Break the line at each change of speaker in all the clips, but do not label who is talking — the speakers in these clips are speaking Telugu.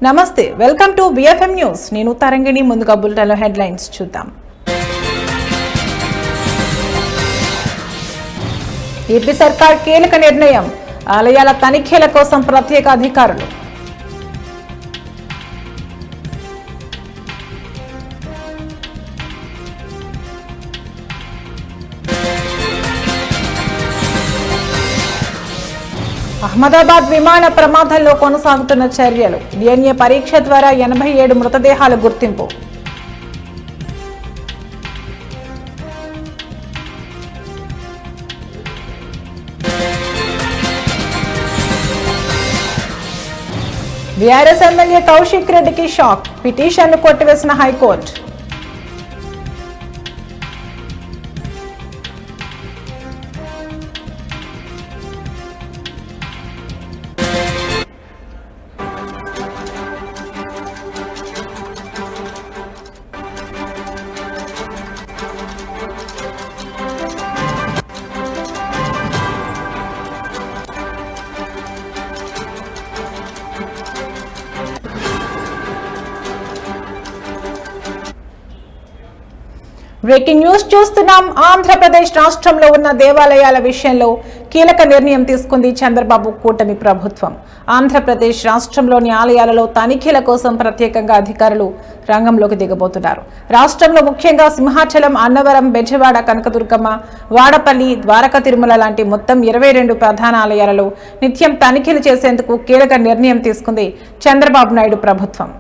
నమస్తే, వెల్కమ్ టు BFM న్యూస్. నేను తరంగిణి. ముందుగా బులెటిన్లో హెడ్లైన్స్ చూద్దాం. ఏపీ సర్కార్ కీలక నిర్ణయం, ఆలయాల తనిఖీల కోసం ప్రత్యేక అధికారులు. అహ్మదాబాద్ విమాన ప్రమాదంలో కొనసాగుతున్న చర్యలు, DNA పరీక్ష ద్వారా 87 మృతదేహాల గుర్తింపు. బీఆర్ఎస్ ఎమ్మెల్యే కౌశిక్ రెడ్డికి షాక్, పిటిషన్ను కొట్టివేసిన హైకోర్టు. బ్రేకింగ్ న్యూస్ చూస్తున్నాం. ఆంధ్రప్రదేశ్ రాష్ట్రంలో ఉన్న దేవాలయాల విషయంలో కీలక నిర్ణయం తీసుకుంది చంద్రబాబు కూటమి ప్రభుత్వం. ఆంధ్రప్రదేశ్ రాష్ట్రంలోని ఆలయాలలో తనిఖీల కోసం ప్రత్యేకంగా అధికారులు రంగంలోకి దిగబోతున్నారు. రాష్ట్రంలో ముఖ్యంగా సింహాచలం, అన్నవరం, బెజవాడ, కనకదుర్గమ్మ, వాడపల్లి, ద్వారకా తిరుమల లాంటి మొత్తం 22 ప్రధాన ఆలయాలలో నిత్యం తనిఖీలు చేసేందుకు కీలక నిర్ణయం తీసుకుంది చంద్రబాబు నాయుడు ప్రభుత్వం.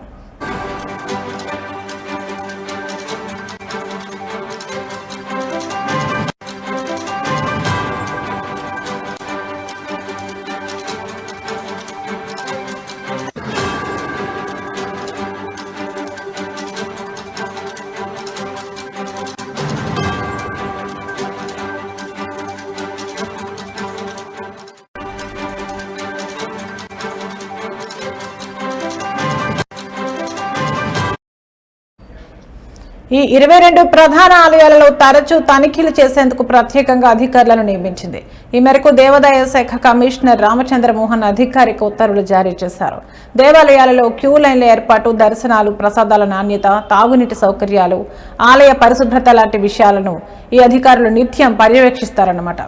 ఈ 22 ప్రధాన ఆలయాలలో తరచూ తనిఖీలు చేసేందుకు ప్రత్యేకంగా అధికారులను నియమించింది. ఈ మేరకు దేవాదాయ శాఖ కమిషనర్ రామచంద్రమోహన్ అధికారిక ఉత్తర్వులు జారీ చేశారు. దేవాలయాలలో క్యూ లైన్ల ఏర్పాటు, దర్శనాలు, ప్రసాదాల నాణ్యత, తాగునీటి సౌకర్యాలు, ఆలయ పరిశుభ్రత లాంటి విషయాలను ఈ అధికారులు నిత్యం పర్యవేక్షిస్తారన్నమాట.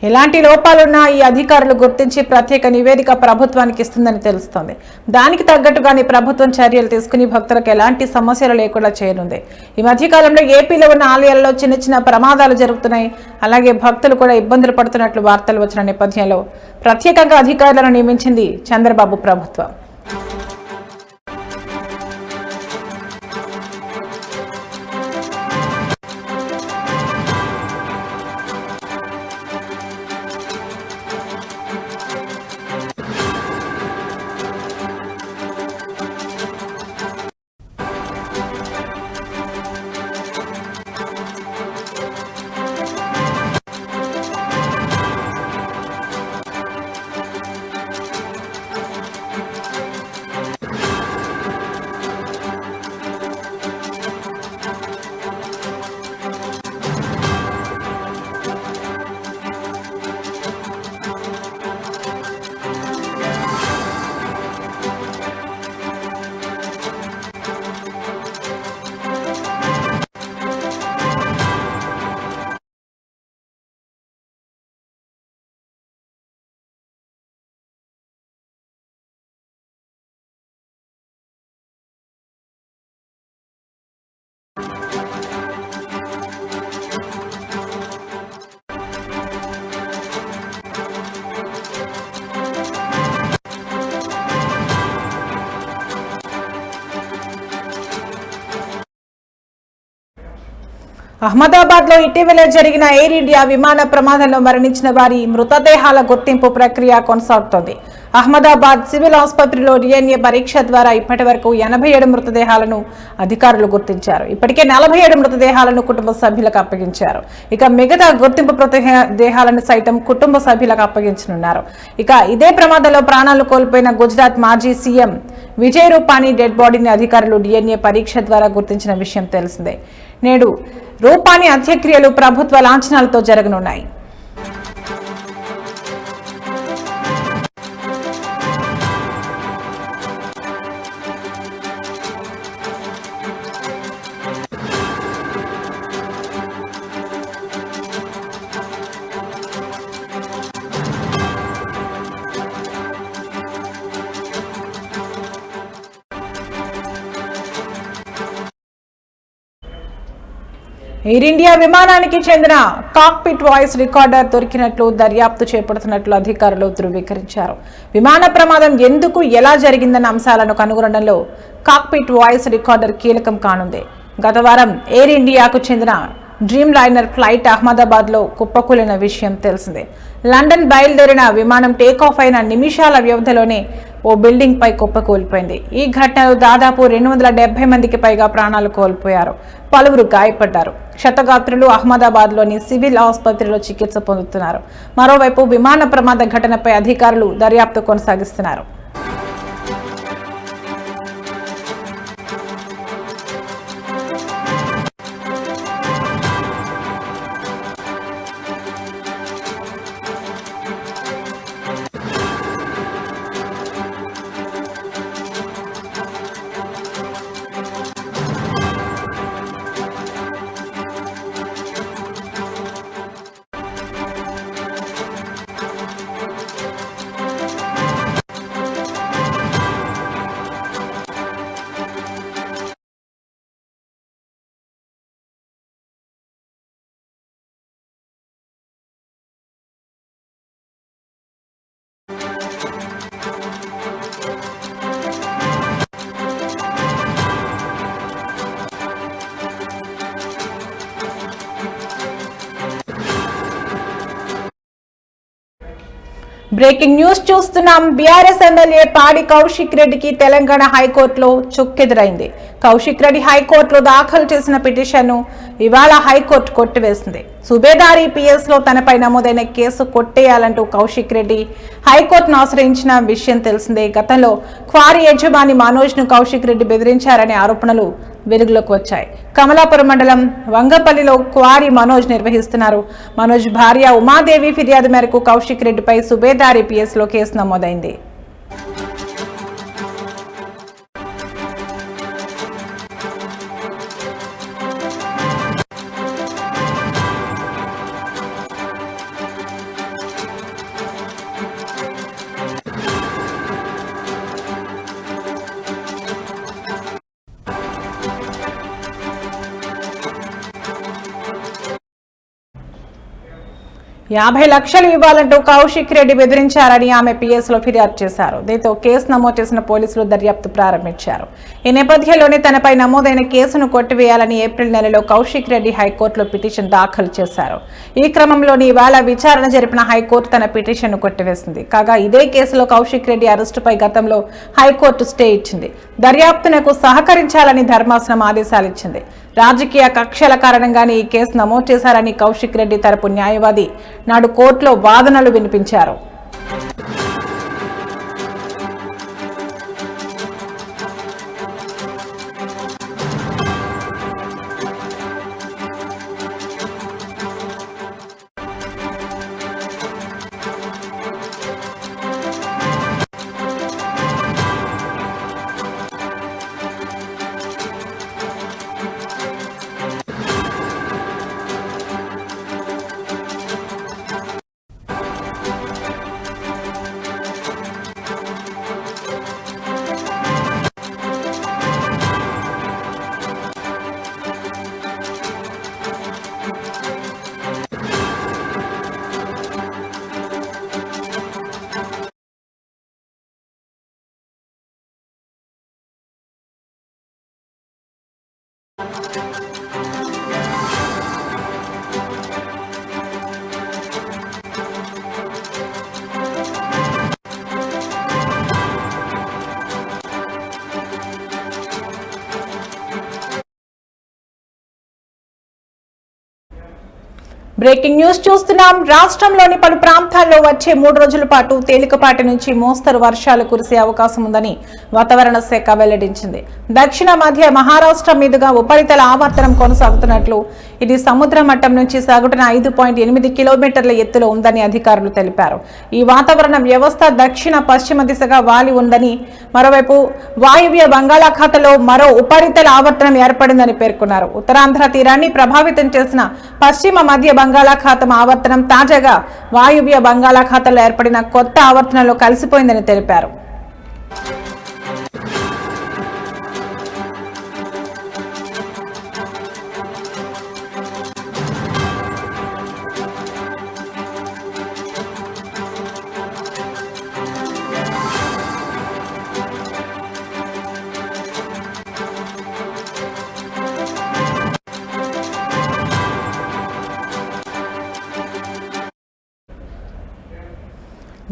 ఎలాంటి లోపాలున్నా ఈ అధికారులు గుర్తించి ప్రత్యేక నివేదిక ప్రభుత్వానికి ఇస్తుందని తెలుస్తోంది. దానికి తగ్గట్టుగానే ప్రభుత్వం చర్యలు తీసుకుని భక్తులకు ఎలాంటి సమస్యలు లేకుండా చేయనుంది. ఈ మధ్యకాలంలో ఏపీలో ఉన్న ఆలయాల్లో చిన్న చిన్న ప్రమాదాలు జరుగుతున్నాయి. అలాగే భక్తులు కూడా ఇబ్బందులు పడుతున్నట్లు వార్తలు వచ్చిన నేపథ్యంలో ప్రత్యేకంగా అధికారులను నియమించింది చంద్రబాబు ప్రభుత్వం. అహ్మదాబాద్ లో ఇటీవల జరిగిన ఎయిర్ ఇండియా విమాన ప్రమాదంలో మరణించిన వారి మృతదేహాల గుర్తింపు ప్రక్రియ కొనసాగుతోంది. అహ్మదాబాద్ సివిల్ ఆసుపత్రిలో DNA పరీక్ష ద్వారా ఇప్పటి వరకు 87 మృతదేహాలను అధికారులు గుర్తించారు. ఇప్పటికే 47 మృతదేహాలను కుటుంబ సభ్యులకు అప్పగించారు. ఇక మిగతా గుర్తింపు మృతదేహాలను సైతం కుటుంబ సభ్యులకు అప్పగించనున్నారు. ఇక ఇదే ప్రమాదంలో ప్రాణాలు కోల్పోయిన గుజరాత్ మాజీ సీఎం విజయ్ రూపానీ డెడ్ బాడీని అధికారులు DNA పరీక్ష ద్వారా గుర్తించిన విషయం తెలిసిందే. నేడు రూపానీ అంత్యక్రియలు ప్రభుత్వ లాంఛనాలతో జరగనున్నాయి. ఎయిర్ ఇండియా విమానానికి చెందిన కాక్పిట్ వాయిస్ రికార్డర్ దొరికినట్లు దర్యాప్తు చేపడుతున్నట్లు అధికారులు ధృవీకరించారు. విమాన ప్రమాదం ఎందుకు ఎలా జరిగిందన్న అంశాలను కనుగొనడంలో కాక్పిట్ వాయిస్ రికార్డర్ కీలకం కానుంది. గత వారం ఎయిర్ ఇండియాకు చెందిన డ్రీమ్ లైనర్ ఫ్లైట్ అహ్మదాబాద్ లో కుప్పకూలిన విషయం తెలిసిందే. లండన్ బయలుదేరిన విమానం టేకాఫ్ అయిన నిమిషాల వ్యవధిలోనే ఓ బిల్డింగ్ పై కుప్పకూలిపోయింది. ఈ ఘటనలో దాదాపు 270 మందికి పైగా ప్రాణాలు కోల్పోయారు. పలువురు గాయపడ్డారు. క్షతగాత్రులు అహ్మదాబాద్ లోని సివిల్ ఆసుపత్రిలో చికిత్స పొందుతున్నారు. మరోవైపు విమాన ప్రమాద ఘటనపై అధికారులు దర్యాప్తు కొనసాగిస్తున్నారు. బ్రేకింగ్ న్యూస్ చూస్తున్నాం. బీఆర్ఎస్ ఎమ్మెల్యే పాడి కౌశిక్ రెడ్డికి తెలంగాణ హైకోర్టులో చుక్కెదురైంది. కౌశిక్ రెడ్డి హైకోర్టులో దాఖలు చేసిన పిటిషన్ను ఇవాళ హైకోర్టు కొట్టివేసింది. సుబేదారి పిఎస్ లో తనపై నమోదైన కేసు కొట్టేయాలంటూ కౌశిక్ రెడ్డి హైకోర్టును ఆశ్రయించిన విషయం తెలిసిందే. గతంలో క్వారీ యజమాని మనోజ్ ను కౌశిక్ రెడ్డి బెదిరించారనే ఆరోపణలు వెలుగులోకి వచ్చాయి. కమలాపురం మండలం వంగపల్లిలో క్వారీ మనోజ్ నిర్వహిస్తున్నారు. మనోజ్ భార్య ఉమాదేవి ఫిర్యాదు మేరకు కౌశిక్ రెడ్డిపై సుబేదారి పిఎస్ లో కేసు నమోదైంది. $50 లక్షలు ఇవ్వాలంటూ కౌశిక్ రెడ్డి బెదిరించారని ఆమె పిఎస్ లో ఫిర్యాదు చేశారు. దీంతో కేసు నమోదు చేసిన పోలీసులు దర్యాప్తు ప్రారంభించారు. ఈ నేపథ్యంలోనే తనపై నమోదైన కేసును కొట్టివేయాలని ఏప్రిల్ నెలలో కౌశిక్ రెడ్డి హైకోర్టులో పిటిషన్ దాఖలు చేశారు. ఈ క్రమంలోని ఇవాళ విచారణ జరిపిన హైకోర్టు తన పిటిషన్ను కొట్టివేసింది. కాగా ఇదే కేసులో కౌశిక్ రెడ్డి అరెస్టుపై గతంలో హైకోర్టు స్టే ఇచ్చింది. దర్యాప్తునకు సహకరించాలని ధర్మాసనం ఆదేశాలు ఇచ్చింది. రాజకీయ కక్షల కారణంగానే ఈ కేసు నమోదు చేశారని కౌశిక్ రెడ్డి తరపు న్యాయవాది నాడు కోర్టులో వాదనలు వినిపించారు. బ్రేకింగ్ న్యూస్ చూస్తున్నాం. రాష్ట్రంలోని పలు ప్రాంతాల్లో వచ్చే 3 రోజుల పాటు తేలికపాటి నుంచి మోస్తరు వర్షాలు కురిసే అవకాశం ఉందని వాతావరణ శాఖ వెల్లడించింది. దక్షిణ మధ్య మహారాష్ట్ర మీదుగా ఉపరితల ఆవర్తనం కొనసాగుతున్నట్లు, ఇది సముద్ర మట్టం నుంచి సగటున 5.8 కిలోమీటర్ల ఎత్తులో ఉందని అధికారులు తెలిపారు. ఈ వాతావరణ వ్యవస్థ దక్షిణ పశ్చిమ దిశగా వాలి ఉందని, మరోవైపు వాయువ్య బంగాళాఖాతంలో మరో ఉపరితల ఆవర్తనం ఏర్పడిందని పేర్కొన్నారు. ఉత్తరాంధ్ర తీరాన్ని ప్రభావితం చేసిన పశ్చిమ మధ్య బంగాళాఖాతం ఆవర్తనం తాజాగా వాయువ్య బంగాళాఖాతంలో ఏర్పడిన కొత్త ఆవర్తనంలో కలిసిపోయిందని తెలిపారు.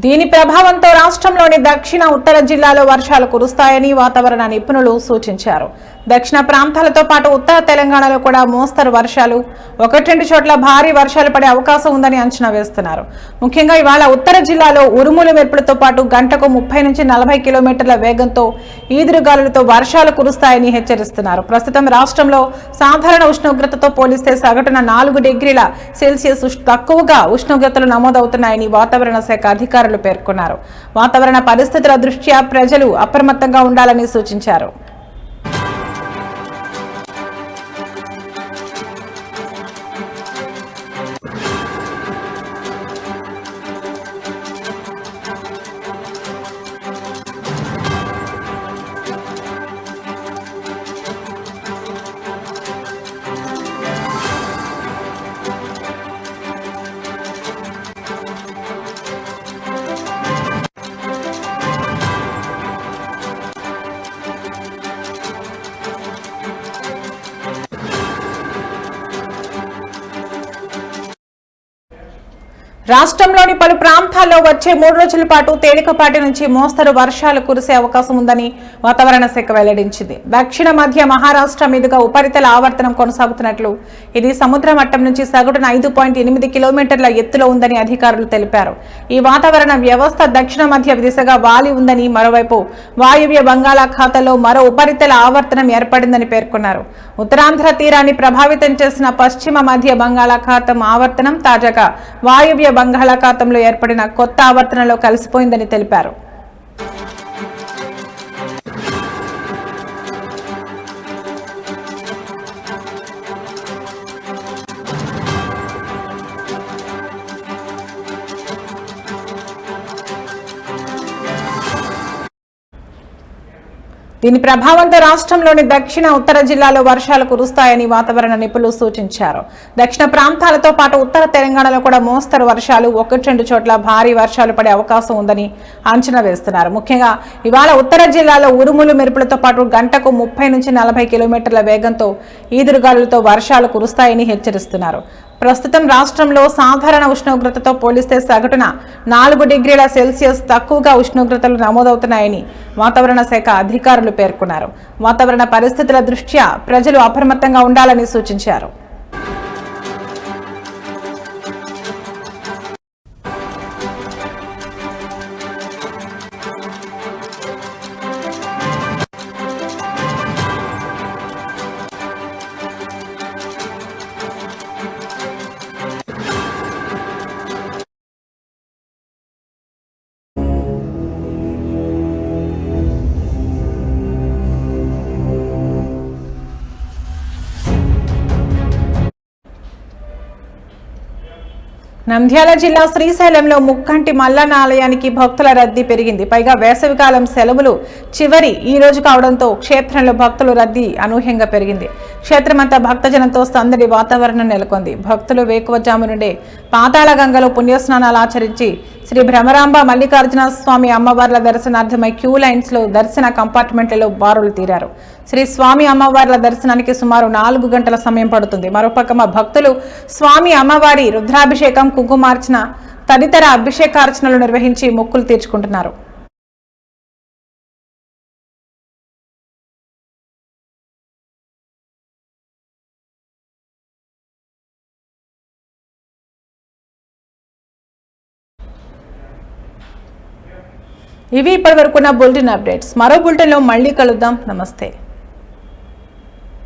దీని ప్రభావంతో రాష్ట్రంలోని దక్షిణ ఉత్తర జిల్లాలో వర్షాలు కురుస్తాయని వాతావరణ నిపుణులు సూచించారు. దక్షిణ ప్రాంతాలతో పాటు ఉత్తర తెలంగాణలో కూడా మోస్తరు వర్షాలు, 1-2 చోట్ల భారీ వర్షాలు పడే అవకాశం ఉందని అంచనా వేస్తున్నారు. ముఖ్యంగా ఇవాళ ఉత్తర జిల్లాలో ఉరుములు మెరుపులతో పాటు గంటకు 30 నుంచి 40 కిలోమీటర్ల వేగంతో ఈదురుగాలులతో వర్షాలు కురుస్తాయని హెచ్చరిస్తున్నారు. ప్రస్తుతం రాష్ట్రంలో సాధారణ ఉష్ణోగ్రతతో పోలిస్తే సగటున 4 డిగ్రీల సెల్సియస్ తక్కువగా ఉష్ణోగ్రతలు నమోదవుతున్నాయని వాతావరణ శాఖ అధికారులు పేర్కొన్నారు. వాతావరణ పరిస్థితుల దృష్ట్యా ప్రజలు అప్రమత్తంగా ఉండాలని సూచించారు. రాష్ట్రంలోని పలు ప్రాంతాల్లో వచ్చే 3 రోజుల పాటు తేలికపాటి నుంచి మోస్తరు వర్షాలు కురిసే అవకాశం ఉందని వాతావరణ శాఖ వెల్లడించింది. దక్షిణ మధ్య మహారాష్ట్ర మీదుగా ఉపరితల ఆవర్తనం కొనసాగుతున్నట్లు, ఇది సముద్ర మట్టం నుంచి సగటున 5.8 కిలోమీటర్ల ఎత్తులో ఉందని అధికారులు తెలిపారు. ఈ వాతావరణ వ్యవస్థ దక్షిణ మధ్య దిశగా వాలి ఉందని, మరోవైపు వాయువ్య బంగాళాఖాతంలో మరో ఉపరితల ఆవర్తనం ఏర్పడిందని పేర్కొన్నారు. ఉత్తరాంధ్ర తీరాన్ని ప్రభావితం చేసిన పశ్చిమ మధ్య బంగాళాఖాతం ఆవర్తనం తాజాగా వాయువ్య బంగాళాఖాతంలో ఏర్పడిన కొత్త ఆవర్తనంలో కలిసిపోయిందని తెలిపారు. దీని ప్రభావంతో రాష్ట్రంలోని దక్షిణ ఉత్తర జిల్లాలో వర్షాలు కురుస్తాయని వాతావరణ నిపుణులు సూచించారు. దక్షిణ ప్రాంతాలతో పాటు ఉత్తర తెలంగాణలో కూడా మోస్తరు వర్షాలు, 1-2 చోట్ల భారీ వర్షాలు పడే అవకాశం ఉందని అంచనా వేస్తున్నారు. ముఖ్యంగా ఇవాళ ఉత్తర జిల్లాలో ఉరుములు మెరుపులతో పాటు గంటకు 30 నుంచి 40 కిలోమీటర్ల వేగంతో ఈదురుగాలులతో వర్షాలు కురుస్తాయని హెచ్చరిస్తున్నారు. ప్రస్తుతం రాష్ట్రంలో సాధారణ ఉష్ణోగ్రతతో పోలిస్తే సగటున 4 డిగ్రీల సెల్సియస్ తక్కువగా ఉష్ణోగ్రతలు నమోదవుతున్నాయని వాతావరణ శాఖ అధికారులు పేర్కొన్నారు. వాతావరణ పరిస్థితుల దృష్ట్యా ప్రజలు అప్రమత్తంగా ఉండాలని సూచించారు. నంద్యాల జిల్లా శ్రీశైలంలో ముక్కంటి మల్లన్న ఆలయానికి భక్తుల రద్దీ పెరిగింది. పైగా వేసవికాలం సెలవులు చివరి ఈ రోజు కావడంతో క్షేత్రంలో భక్తుల రద్దీ అనూహ్యంగా పెరిగింది. క్షేత్రమంతా భక్తజనంతో సందడి వాతావరణం నెలకొంది. భక్తులు వేకువజాము నుండే పాతాళ గంగలో పుణ్యస్నానాలు ఆచరించి శ్రీ భ్రమరాంబ మల్లికార్జున స్వామి అమ్మవార్ల దర్శనార్థమై క్యూ లైన్స్ లో దర్శన కంపార్ట్మెంట్లలో బారులు తీరారు. శ్రీ స్వామి అమ్మవార్ల దర్శనానికి సుమారు 4 గంటల సమయం పడుతుంది. మరోపక్క భక్తులు స్వామి అమ్మవారి రుద్రాభిషేకం, కుంకుమార్చన తదితర అభిషేకార్చనలు నిర్వహించి మొక్కులు తీర్చుకుంటున్నారు. ఇవి ఇప్పటివరకున్న బులెటిన్ అప్డేట్స్. మరో బులెటిన్లో మళ్ళీ కలుద్దాం. నమస్తే.